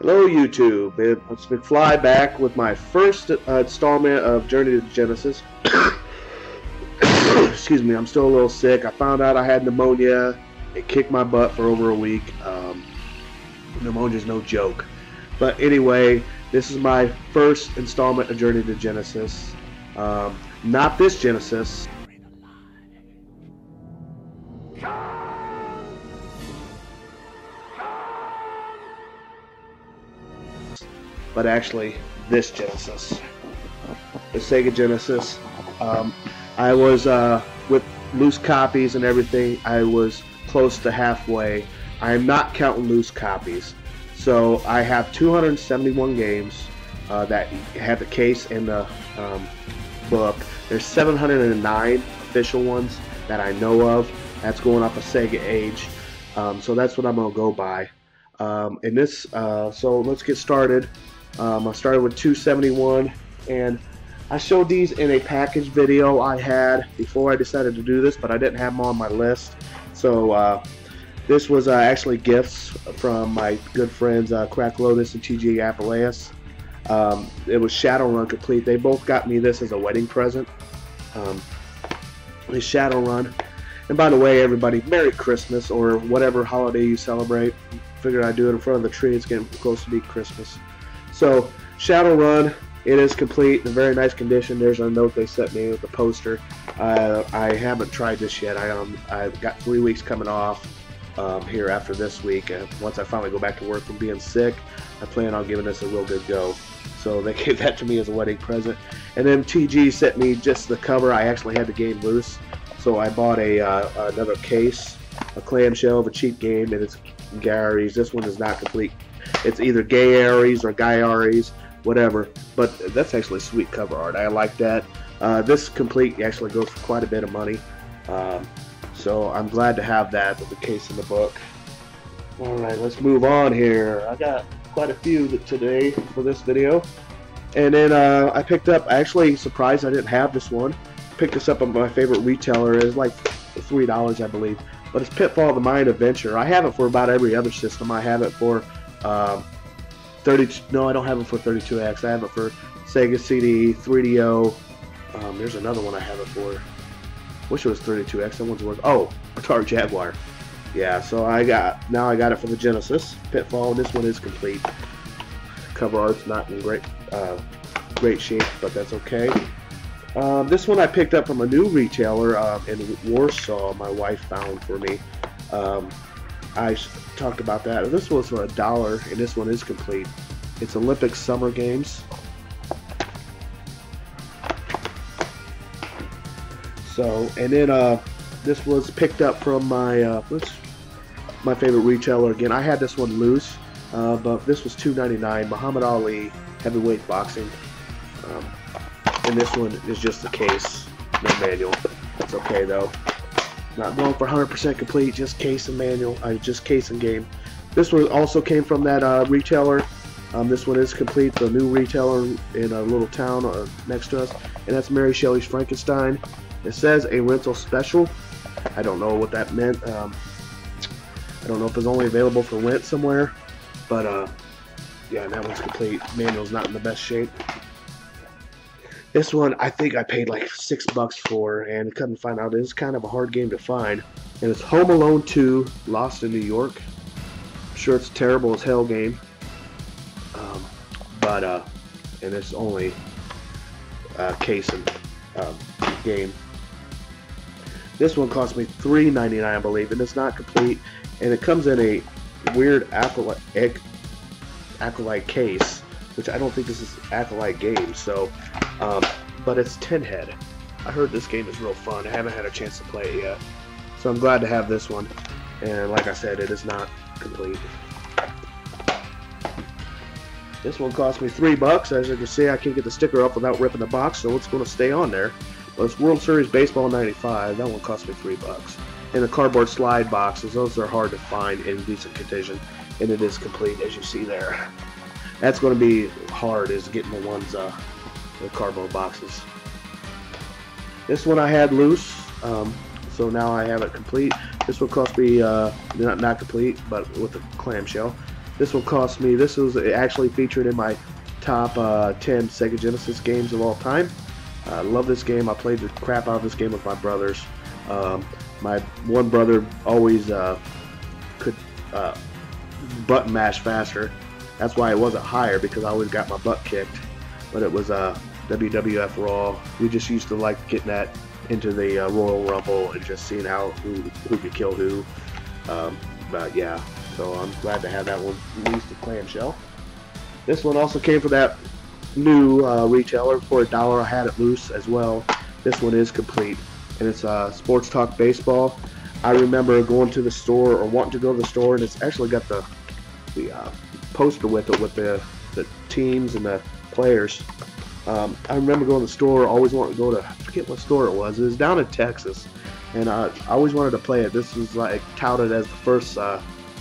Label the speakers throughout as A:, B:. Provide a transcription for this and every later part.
A: Hello YouTube, it's McFly back with my first installment of Journey to Genesis. Excuse me, I'm still a little sick. I found out I had pneumonia. It kicked my butt for over a week. Pneumonia's no joke. But anyway, this is my first installment of Journey to Genesis. Not this Genesis. But actually, this Genesis, the Sega Genesis. I was, with loose copies and everything, I was close to halfway. I am not counting loose copies. So I have 271 games that have the case and the book. There's 709 official ones that I know of. That's going off of Sega Age. So that's what I'm going to go by. So let's get started. I started with 271, and I showed these in a package video I had before I decided to do this, but I didn't have them on my list. So this was actually gifts from my good friends Crack Lotus and TG Appalachian. It was Shadowrun Complete. They both got me this as a wedding present. This Shadowrun. And by the way, everybody, Merry Christmas, or whatever holiday you celebrate. Figured I'd do it in front of the tree. It's getting close to be Christmas. So, Shadowrun, it is complete, in very nice condition. There's a note they sent me with the poster. I haven't tried this yet. I've got 3 weeks coming off here after this week. Once I finally go back to work from being sick, I plan on giving this a real good go. So they gave that to me as a wedding present. And then TG sent me just the cover. I actually had the game loose, so I bought another case, a clamshell of a cheap game, and it's Gary's. This one is not complete. It's either Gay Aries or Guy Aries, whatever. But that's actually sweet cover art. I like that. This complete actually goes for quite a bit of money. So I'm glad to have that with the case in the book. Alright, let's move on here. I got quite a few today for this video. And then I picked up, actually surprised I didn't have this one. Picked this up at my favorite retailer. It's like $3, I believe. But it's Pitfall the Mind Adventure. I have it for about every other system. I have it for 32. No, I don't have it for 32X. I have it for Sega CD, 3DO. There's another one I have it for. Wish it was 32X. That one's worth. Oh, Atari Jaguar. Yeah. So now I got it for the Genesis Pitfall, and this one is complete. Cover art's not in great shape, but that's okay. This one I picked up from a new retailer in Warsaw. My wife found for me. I talked about that. This was for $1, and this one is complete. It's Olympic Summer Games. So, and then this was picked up from my favorite retailer again. I had this one loose, but this was $2.99. Muhammad Ali Heavyweight Boxing. And this one is just the case, no manual. It's okay though. Not going for 100% complete, just case and manual, just case and game. This one also came from that retailer. This one is complete, the new retailer in a little town next to us, and that's Mary Shelley's Frankenstein. It says a rental special. I don't know what that meant. I don't know if it's only available for rent somewhere, but yeah, that one's complete. Manual's not in the best shape. This one, I think I paid like $6 for, and couldn't find out. It's kind of a hard game to find. And it's Home Alone 2, Lost in New York. I'm sure it's a terrible as hell game. And it's only case and game. This one cost me $3.99, I believe, and it's not complete. And it comes in a weird Acolyte case, which I don't think this is Acolyte Games. So. But it's Tin Head. I heard this game is real fun. I haven't had a chance to play it yet. So I'm glad to have this one. And like I said, it is not complete. This one cost me $3. As you can see, I can't get the sticker up without ripping the box, so it's going to stay on there. But it's World Series Baseball 95. That one cost me $3. And the cardboard slide boxes, those are hard to find in decent condition. And it is complete, as you see there. That's going to be hard, is getting the ones, the cardboard boxes. This one I had loose, so now I have it complete. This will cost me not complete, but with the clamshell. This one cost me, this was actually featured in my top 10 Sega Genesis games of all time. I love this game. I played the crap out of this game with my brothers. My one brother always could button mash faster. That's why it wasn't higher, because I always got my butt kicked. But it was WWF Raw. We just used to like getting that into the Royal Rumble and just seeing who could kill who. But yeah, so I'm glad to have that one released to clamshell. This one also came from that new retailer for $1. I had it loose as well. This one is complete, and it's Sports Talk Baseball. I remember going to the store, or wanting to go to the store, and it's actually got the poster with it with the teams and the players. I remember going to the store, always wanting to go to, I forget what store it was. It was down in Texas, and I always wanted to play it. This was like touted as the first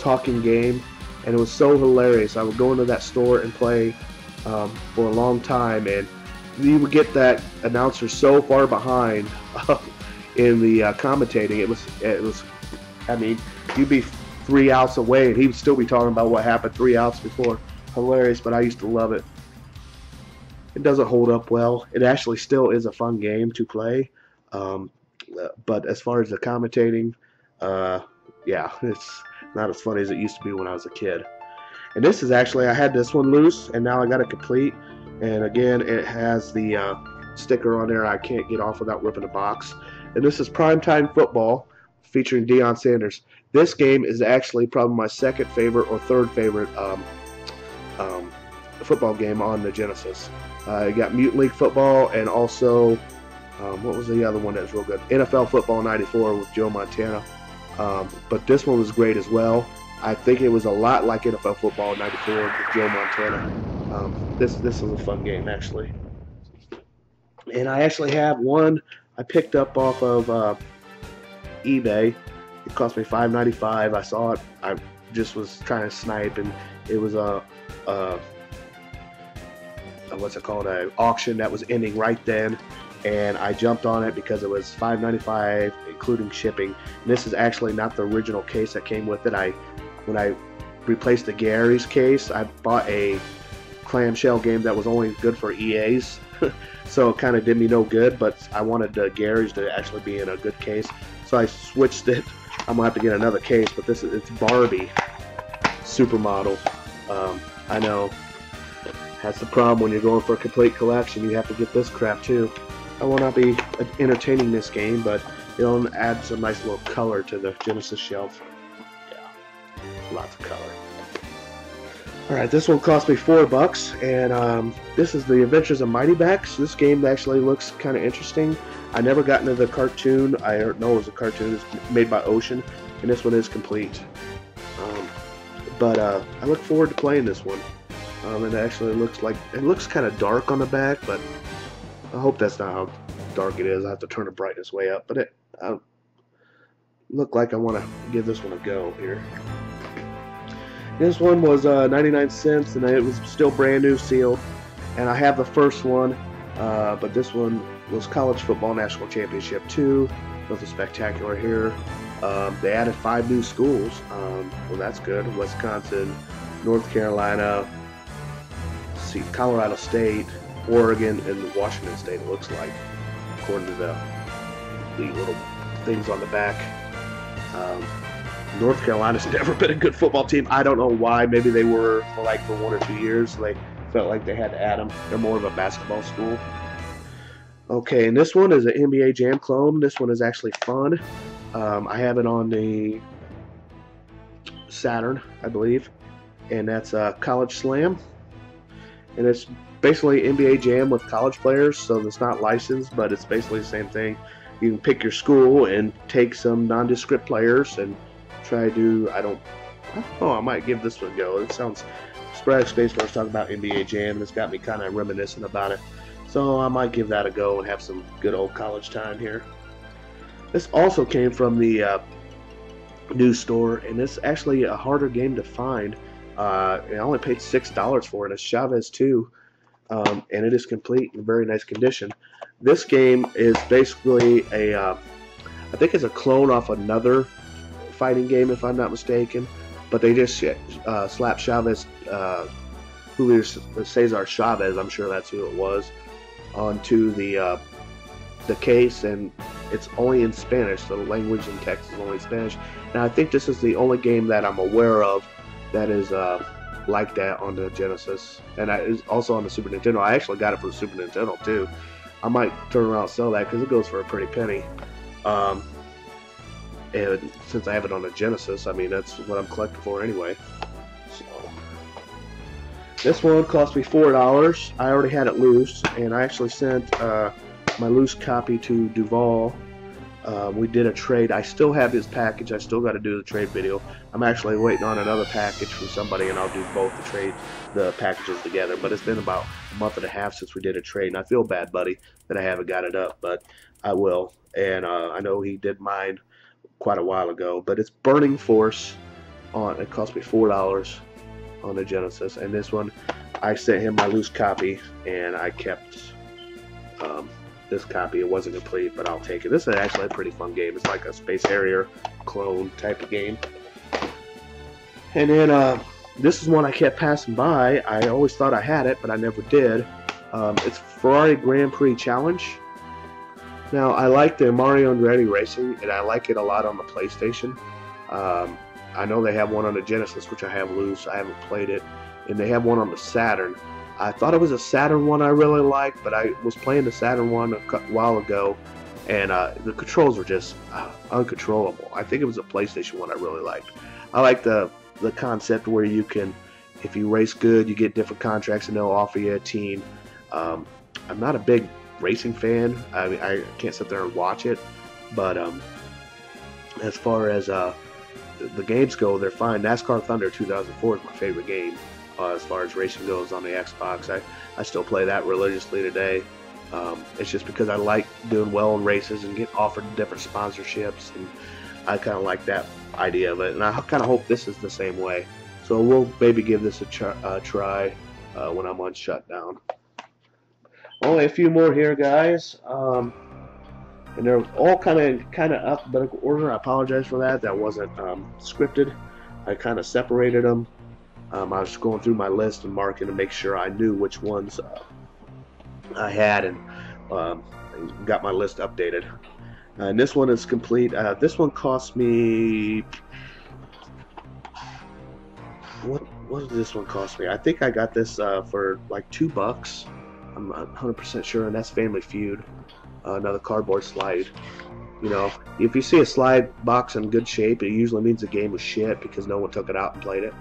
A: talking game, and it was so hilarious. I would go into that store and play for a long time, and you would get that announcer so far behind in the commentating. It was, I mean, you'd be 3 outs away, and he would still be talking about what happened 3 outs before. Hilarious, but I used to love it. It doesn't hold up well. It actually still is a fun game to play, but as far as the commentating, yeah, it's not as funny as it used to be when I was a kid. And this is actually, I had this one loose, and now I got it complete. And again, it has the sticker on there I can't get off without ripping the box. And this is Primetime Football, featuring Deion Sanders. This game is actually probably my second favorite or third favorite football game on the Genesis. You got Mutant League Football, and also, what was the other one that was real good? NFL Football 94 with Joe Montana. But this one was great as well. I think it was a lot like NFL Football 94 with Joe Montana. This is a fun game, actually. And I actually have one I picked up off of eBay. It cost me $5.95. I saw it. I just was trying to snipe, and it was what's it called? An auction that was ending right then. And I jumped on it because it was $5.95, including shipping. And this is actually not the original case that came with it. When I replaced the Gary's case, I bought a clamshell game that was only good for EAs. So it kind of did me no good, but I wanted the Gary's to actually be in a good case. So I switched it. I'm going to have to get another case, but it's Barbie Supermodel. I know. That's the problem when you're going for a complete collection. You have to get this crap too. I will not be entertaining this game, but it'll add some nice little color to the Genesis shelf. Yeah, lots of color. Alright, this one cost me $4, and this is the Adventures of Mighty Backs. This game actually looks kind of interesting. I never got into the cartoon. I know it was a cartoon. It's made by Ocean, and this one is complete. But I look forward to playing this one. It actually looks kind of dark on the back, but I hope that's not how dark it is. I have to turn the brightness way up, but it look like I want to give this one a go here. This one was 99 cents, and it was still brand new, sealed. And I have the first one, but this one was College Football National Championship 2. Nothing spectacular here. They added 5 new schools. Well, that's good. Wisconsin, North Carolina, Colorado State, Oregon, and Washington State, it looks like, according to the little things on the back. North Carolina's never been a good football team. I don't know why. Maybe they were for 1 or 2 years. They felt like they had to add them. They're more of a basketball school. Okay, and this one is an NBA Jam clone. This one is actually fun. I have it on the Saturn, I believe, and that's College Slam. And it's basically NBA Jam with college players, so it's not licensed, but it's basically the same thing. You can pick your school and take some nondescript players and try to do, I might give this one a go. It sounds, Sporadic Space Force talking about NBA Jam, and it's got me kind of reminiscent about it. So I might give that a go and have some good old college time here. This also came from the news store, and it's actually a harder game to find. I only paid $6 for it. It's Chavez 2, and it is complete in very nice condition. This game is basically I think it's a clone off another fighting game, if I'm not mistaken. but they just slapped Chavez, Julio Cesar Chavez, I'm sure that's who it was, onto the case, and it's only in Spanish. The language and text is only Spanish. And I think this is the only game that I'm aware of that is like that on the Genesis, and is also on the Super Nintendo. I actually got it for the Super Nintendo too. I might turn around and sell that because it goes for a pretty penny. And since I have it on the Genesis, I mean, that's what I'm collecting for anyway. So this one cost me $4. I already had it loose, and I actually sent my loose copy to Duval. We did a trade. I still have his package. I still got to do the trade video. I'm actually waiting on another package from somebody, and I'll do both the packages together. But it's been about a month and a half since we did a trade, and I feel bad, buddy, that I haven't got it up, but I will. And I know he did mine quite a while ago, but it's Burning Force. It cost me $4 on the Genesis, and this one I sent him my loose copy, and I kept this copy. It wasn't complete, but I'll take it. This is actually a pretty fun game. It's like a Space Harrier clone type of game. And then this is one I kept passing by. I always thought I had it, but I never did. It's Ferrari Grand Prix Challenge. Now, I like the Mario Andretti Racing, and I like it a lot on the PlayStation. I know they have one on the Genesis, which I have loose. I haven't played it. And they have one on the Saturn. I thought it was a Saturn one I really liked, but I was playing the Saturn one a while ago, and the controls were just uncontrollable. I think it was a PlayStation one I really liked. I like the concept where you can, if you race good, you get different contracts, and they'll offer you a team. I'm not a big racing fan. I mean, I can't sit there and watch it, but as far as the games go, they're fine. NASCAR Thunder 2004 is my favorite game. As far as racing goes on the Xbox, I still play that religiously today. It's just because I like doing well in races and get offered different sponsorships, and I kind of like that idea of it, and I kind of hope this is the same way. So we'll maybe give this a try when I'm on shutdown. Only a few more here, guys, and they're all kind of alphabetical order. I apologize for that. That wasn't scripted. I kind of separated them. I was going through my list and marking to make sure I knew which ones I had, and got my list updated. And this one is complete. This one cost me, what did this one cost me? I think I got this for like $2. I'm not 100% sure, and that's Family Feud. Another cardboard slide. You know, if you see a slide box in good shape, it usually means the game was shit because no one took it out and played it.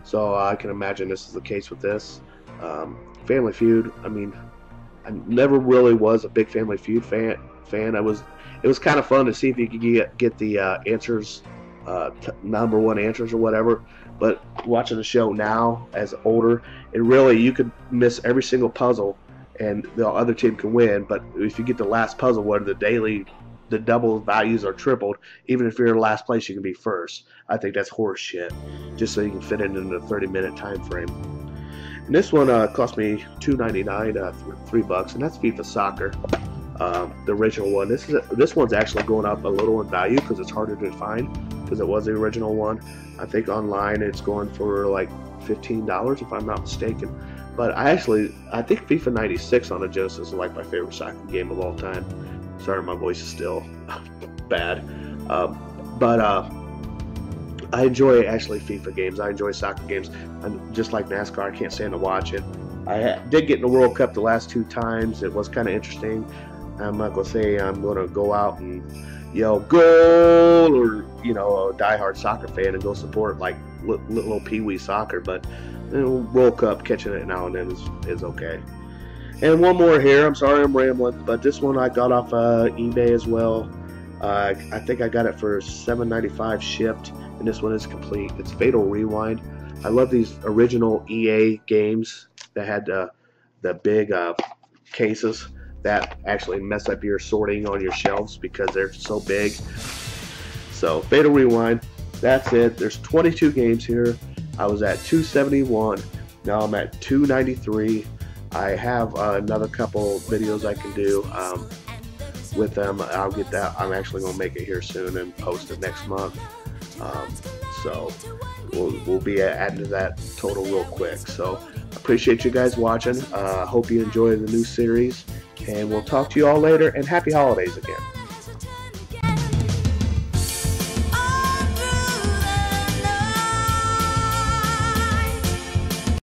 A: So I can imagine this is the case with this. Family Feud, I mean, I never really was a big Family Feud fan. It was kind of fun to see if you could get the answers, #1 answers or whatever. But watching the show now as older, you could miss every single puzzle and the other team can win. But if you get the last puzzle where the double values are tripled, even if you're in last place, you can be first. I think that's horse shit, just so you can fit it in a 30-minute time frame. And this one cost me $2.99, $3, and that's FIFA Soccer, the original one. This one's actually going up a little in value because it's harder to find because it was the original one. I think online it's going for like $15 if I'm not mistaken. But I think FIFA 96 on the Genesis is like my favorite soccer game of all time. Sorry, my voice is still bad. But I enjoy actually FIFA games. I enjoy soccer games. And just like NASCAR, I can't stand to watch it. I did get in the World Cup the last 2 times. It was kind of interesting. I'm not going to say I'm going to go out and yell goal or, you know, a diehard soccer fan and go support like little pee-wee soccer. But World Cup, catching it now and then is okay. And one more here. I'm sorry I'm rambling, but this one I got off eBay as well. I think I got it for $7.95 shipped, and this one is complete. It's Fatal Rewind. I love these original EA games that had the big cases that actually mess up your sorting on your shelves because they're so big. So Fatal Rewind, that's it. There's 22 games here. I was at 271. Now I'm at 293. I have another couple videos I can do with them. I'll get that. I'm actually going to make it here soon and post it next month. So we'll be adding to that total real quick. So appreciate you guys watching. Hope you enjoy the new series, and we'll talk to you all later, and happy holidays again.